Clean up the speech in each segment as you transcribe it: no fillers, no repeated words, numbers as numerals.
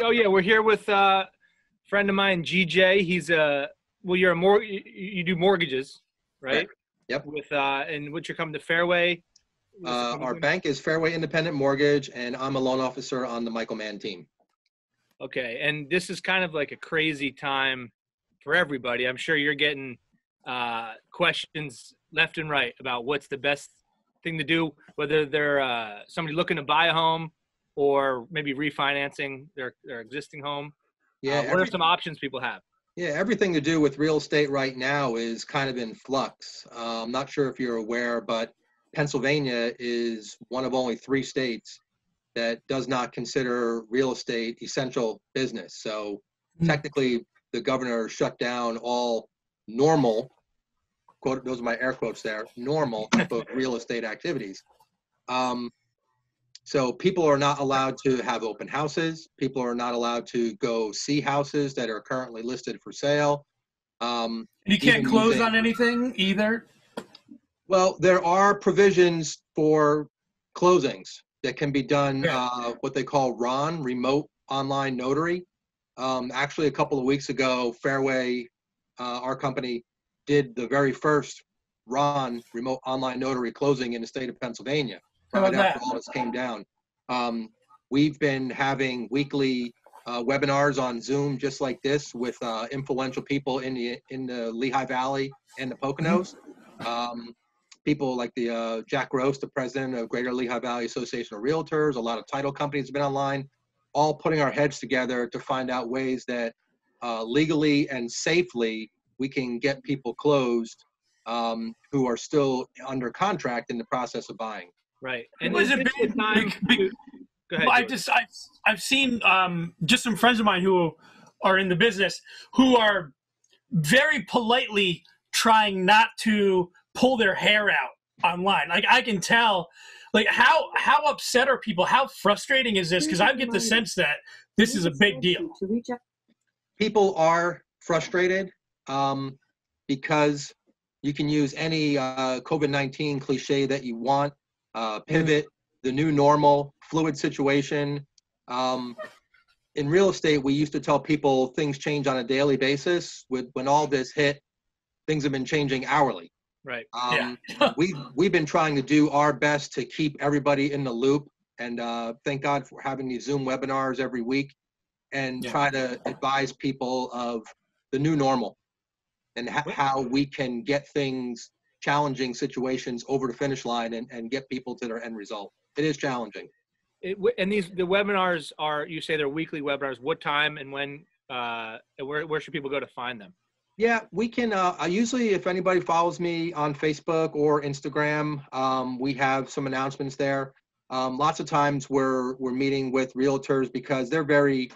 Oh yeah, we're here with a friend of mine, GJ. He's you're you do mortgages, right? Correct. Yep. With and what's your company, the Fairway? Our bank is Fairway Independent Mortgage, and I'm a loan officer on the Mann team. Okay, and this is kind of like a crazy time for everybody. I'm sure you're getting questions left and right about what's the best thing to do, whether they're somebody looking to buy a home or maybe refinancing their existing home. Yeah. What are some options people have? Yeah, everything to do with real estate right now is kind of in flux. I'm not sure if you're aware, but Pennsylvania is one of only 3 states that does not consider real estate essential business. So technically, the governor shut down all normal, quote, those are my air quotes there, normal type of real estate activities. So people are not allowed to have open houses. People are not allowed to go see houses that are currently listed for sale. You can't close on anything either? Well, there are provisions for closings that can be done, what they call RON, remote online notary. Actually, a couple of weeks ago, Fairway, our company, did the very first RON, remote online notary closing in the state of Pennsylvania. Right after all this came down. We've been having weekly webinars on Zoom just like this with influential people in the Lehigh Valley and the Poconos. People like the Jack Gross, the president of Greater Lehigh Valley Association of Realtors, a lot of title companies have been online, all putting our heads together to find out ways that legally and safely we can get people closed who are still under contract in the process of buying. Right. And it was a big time. Go ahead, I've seen just some friends of mine who are in the business who are very politely trying not to pull their hair out online. Like I can tell, like how upset are people? How frustrating is this? Because I get the sense that this is a big deal. People are frustrated because you can use any COVID-19 cliche that you want. Pivot, the new normal, fluid situation. In real estate, we used to tell people things change on a daily basis. When all this hit, things have been changing hourly. Right. We've been trying to do our best to keep everybody in the loop, and thank God for having these Zoom webinars every week, and try to advise people of the new normal and how we can get things, challenging situations, over the finish line and get people to their end result. It is challenging. And the webinars are, you say they're weekly webinars. What time and when? Where should people go to find them? Yeah, we can. I usually, if anybody follows me on Facebook or Instagram, we have some announcements there. Lots of times we're meeting with realtors because they're very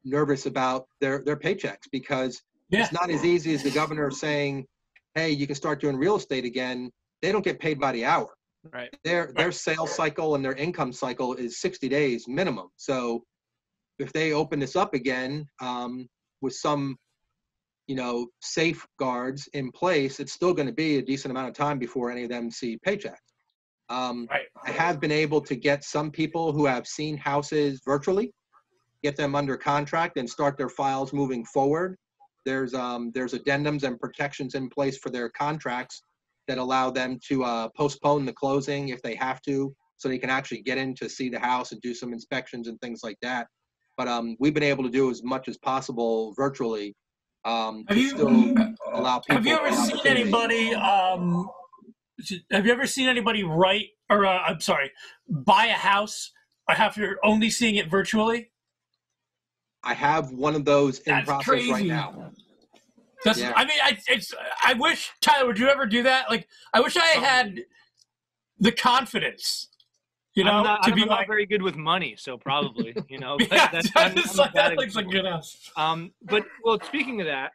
nervous about their paychecks, because it's not as easy as the governor saying, hey, you can start doing real estate again. They don't get paid by the hour. Right. Their sales cycle and their income cycle is 60 days minimum. So if they open this up again with some, safeguards in place, it's still going to be a decent amount of time before any of them see paychecks. I have been able to get some people who have seen houses virtually, get them under contract and start their files moving forward. There's addendums and protections in place for their contracts that allow them to postpone the closing if they have to, so they can actually get in to see the house and do some inspections and things like that. But we've been able to do as much as possible virtually to still allow people. Have you ever seen anybody? Have you ever seen anybody buy a house after only seeing it virtually? I have one of those in process crazy. Right now. I mean, I wish, Tyler, would you ever do that? Like, I wish I had the confidence, I'm not very good with money, so probably, But that looks like good house. Well, speaking of that,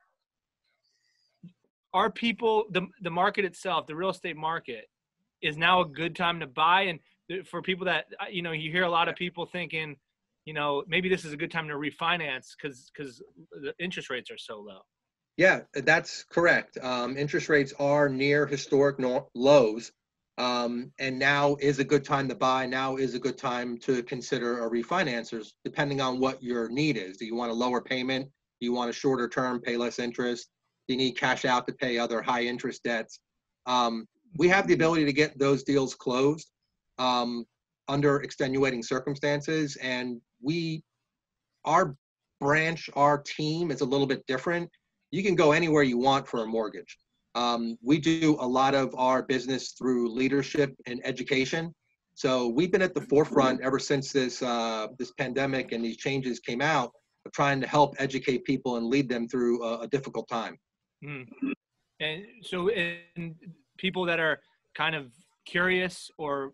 are people, the market itself, the real estate market, is now a good time to buy? And for people that, you hear a lot of people thinking, maybe this is a good time to refinance because the interest rates are so low. Yeah, that's correct. Interest rates are near historic lows. And now is a good time to buy. Now is a good time to consider a refinancers, depending on what your need is. Do you want a lower payment? Do you want a shorter term, pay less interest? Do you need cash out to pay other high interest debts? We have the ability to get those deals closed under extenuating circumstances. And our branch, our team is a little bit different. You can go anywhere you want for a mortgage. We do a lot of our business through leadership and education. So we've been at the forefront ever since this pandemic and these changes came out of trying to help educate people and lead them through a difficult time. And so in people that are kind of curious or,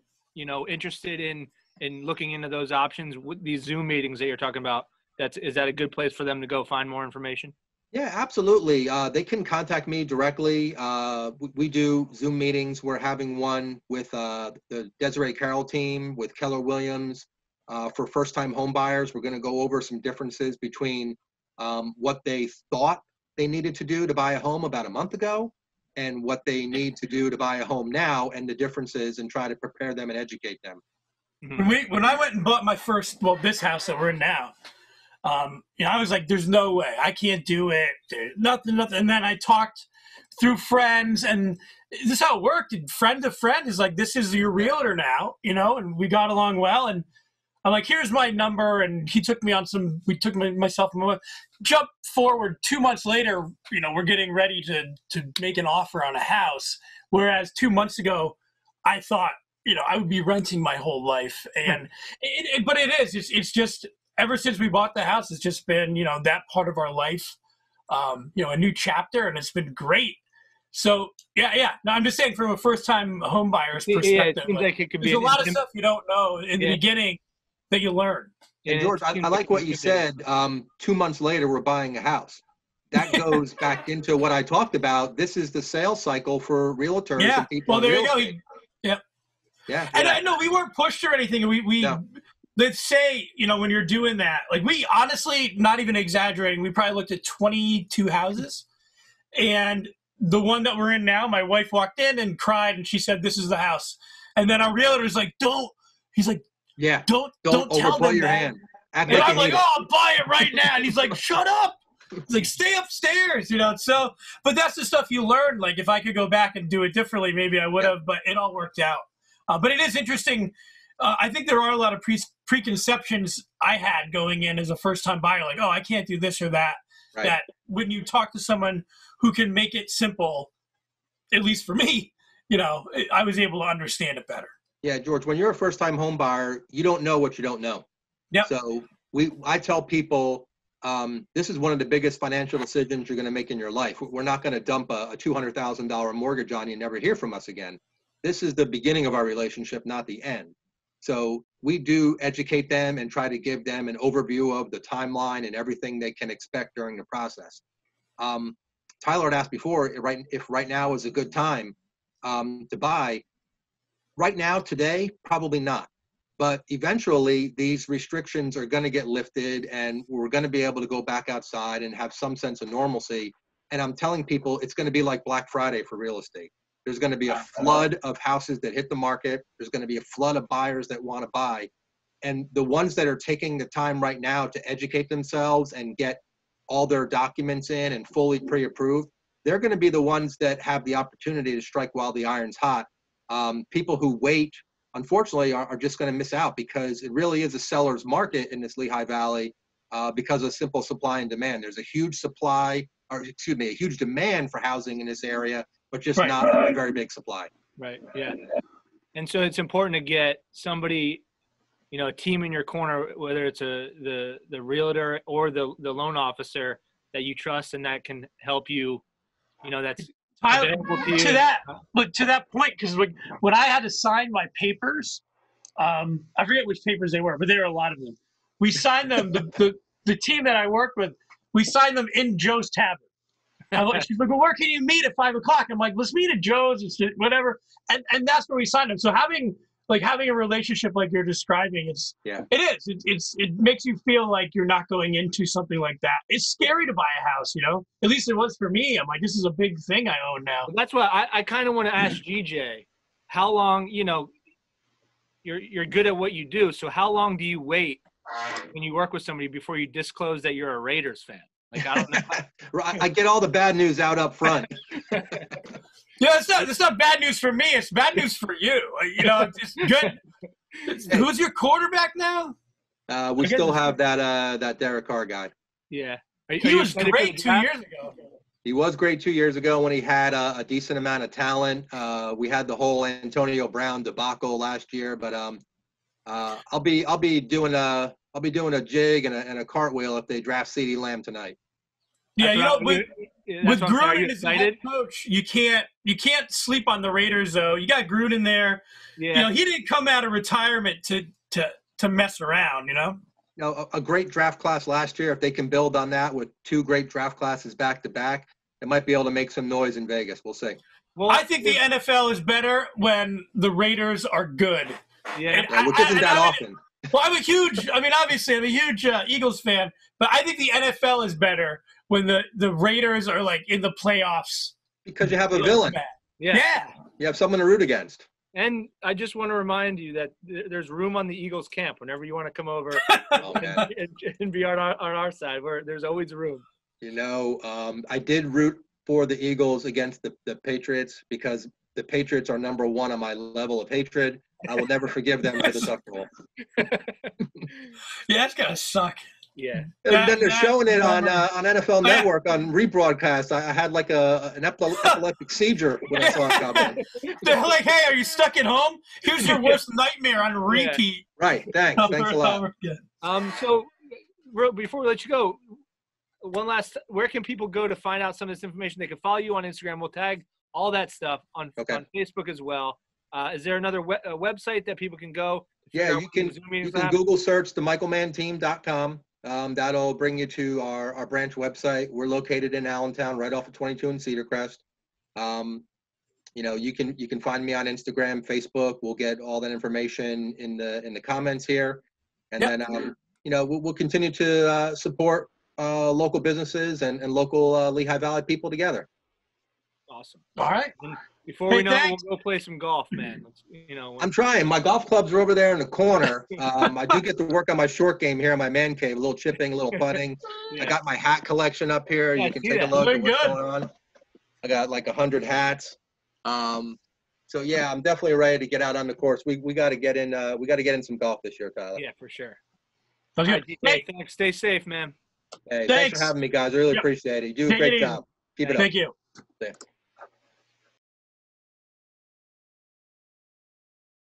interested in looking into those options, these Zoom meetings that you're talking about, is that a good place for them to go find more information? Yeah, absolutely. They can contact me directly. We do Zoom meetings. We're having one with the Desiree Carroll team with Keller Williams for first-time home buyers. We're going to go over some differences between what they thought they needed to do to buy a home about a month ago and what they need to do to buy a home now, and the differences, and try to prepare them and educate them. When I went and bought my first, this house that we're in now, I was like, there's no way, I can't do it. Nothing. And then I talked through friends, and this is how it worked. And friend to friend is like, this is your realtor now, and we got along well. And I'm like, here's my number. And he took me on myself and my wife. Jump forward 2 months later, we're getting ready to make an offer on a house. Whereas 2 months ago, I thought, I would be renting my whole life. And but it's just, ever since we bought the house, it's just been, that part of our life, a new chapter, and it's been great. So yeah. No, I'm just saying, from a first-time home buyer's perspective, it seems like it could be there's a lot of stuff you don't know in the beginning that you learn. And George, I like what you said. 2 months later, we're buying a house. That goes back into what I talked about. This is the sales cycle for realtors. Yeah. And people. Well, there you go. Yep. Yeah. And I know we weren't pushed or anything. No. Let's say, when you're doing that, like, we honestly, not even exaggerating, we probably looked at 22 houses. And the one that we're in now, my wife walked in and cried, and she said, "This is the house." And then our realtor's like, don't tell overplay them your that. hand. And I'm like, I'll buy it right now. And he's like, shut up. He's like, stay upstairs, So, but that's the stuff you learn. Like, if I could go back and do it differently, maybe I would have, but it all worked out. But it is interesting. I think there are a lot of preconceptions I had going in as a first-time buyer, like, oh, I can't do this or that. Right. That when you talk to someone who can make it simple, at least for me, I was able to understand it better. Yeah, George, when you're a first-time home buyer, you don't know what you don't know. Yeah. So I tell people, this is one of the biggest financial decisions you're going to make in your life. We're not going to dump a $200,000 mortgage on you and never hear from us again. This is the beginning of our relationship, not the end. So we do educate them and try to give them an overview of the timeline and everything they can expect during the process. Tyler had asked before, if right now is a good time to buy. Right now, today, probably not. But eventually, these restrictions are going to get lifted, and we're going to be able to go back outside and have some sense of normalcy. And I'm telling people, it's going to be like Black Friday for real estate. There's going to be a flood of houses that hit the market. There's going to be a flood of buyers that want to buy. And the ones that are taking the time right now to educate themselves and get all their documents in and fully pre-approved, they're going to be the ones that have the opportunity to strike while the iron's hot. People who wait, unfortunately, are just going to miss out, because it really is a seller's market in this Lehigh Valley because of simple supply and demand. There's a huge a huge demand for housing in this area, but just not a very big supply. Right. Yeah. And so it's important to get somebody, a team in your corner, whether it's the realtor or the loan officer that you trust and that can help you, that's available to you. To that point, because when I had to sign my papers, I forget which papers they were, but there were a lot of them. We signed them, the team that I worked with, we signed them in Joe's Tavern. She's like, well, where can you meet at 5 o'clock? I'm like, let's meet at Joe's, whatever. And that's where we signed them. So having a relationship like you're describing, it makes you feel like you're not going into something like that. It's scary to buy a house, at least it was for me. I'm like, this is a big thing I own now. That's why I kind of want to ask GJ, how long, you're good at what you do. So how long do you wait when you work with somebody before you disclose that you're a Raiders fan? Like, I don't know. I get all the bad news out up front. Yeah, it's not bad news for me. It's bad news for you. It's good. Who's your quarterback now? We still have that Derek Carr guy. Yeah. He was great 2 years ago. He was great 2 years ago when he had a decent amount of talent. We had the whole Antonio Brown debacle last year, but I'll be doing a jig and a cartwheel if they draft CeeDee Lamb tonight. Yeah, with Gruden as the head coach, you can't sleep on the Raiders though. You got Gruden there. Yeah. He didn't come out of retirement to mess around. A great draft class last year. If they can build on that with 2 great draft classes back to back, it might be able to make some noise in Vegas. We'll see. Well, I think the NFL is better when the Raiders are good. Yeah, which isn't that often. Well, obviously I'm a huge Eagles fan, but I think the NFL is better when the Raiders are like in the playoffs. Because you have a villain. Yeah. You have someone to root against. And I just want to remind you that there's room on the Eagles camp whenever you want to come over and be on our side. Where there's always room. I did root for the Eagles against the Patriots because the Patriots are number 1 on my level of hatred. I will never forgive them for the Super Bowl. Yeah, that's gonna suck. Yeah. And then they're showing it on NFL Network on rebroadcast. I had like an epileptic seizure when I saw it come in. They're like, "Hey, are you stuck at home? Here's your worst nightmare on repeat." Yeah. Right. Thanks a lot. So before we let you go, one last, where can people go to find out some of this information? They can follow you on Instagram. We'll tag all that stuff on Facebook as well. Is there another website that people can go? Yeah, you can Google search the michaelmannteam.com. That'll bring you to our branch website. We're located in Allentown, right off of 22 and Cedar Crest. You can find me on Instagram, Facebook. We'll get all that information in the comments here, and then we'll continue to support local businesses and local Lehigh Valley people together. Awesome. All right. And before we know it, we'll go play some golf, man. I'm trying. My golf clubs are over there in the corner. I do get to work on my short game here in my man cave, a little chipping, a little putting. Yeah. I got my hat collection up here. You can take a look at what's going on. I got like 100 hats. So yeah, I'm definitely ready to get out on the course. We got to get in. We got to get in some golf this year, Tyler. Yeah, for sure. Okay. Right, hey, thanks. Stay safe, man. Hey, thanks for having me, guys. I really appreciate it. You do a great job. Keep it up. Thank you. Yeah.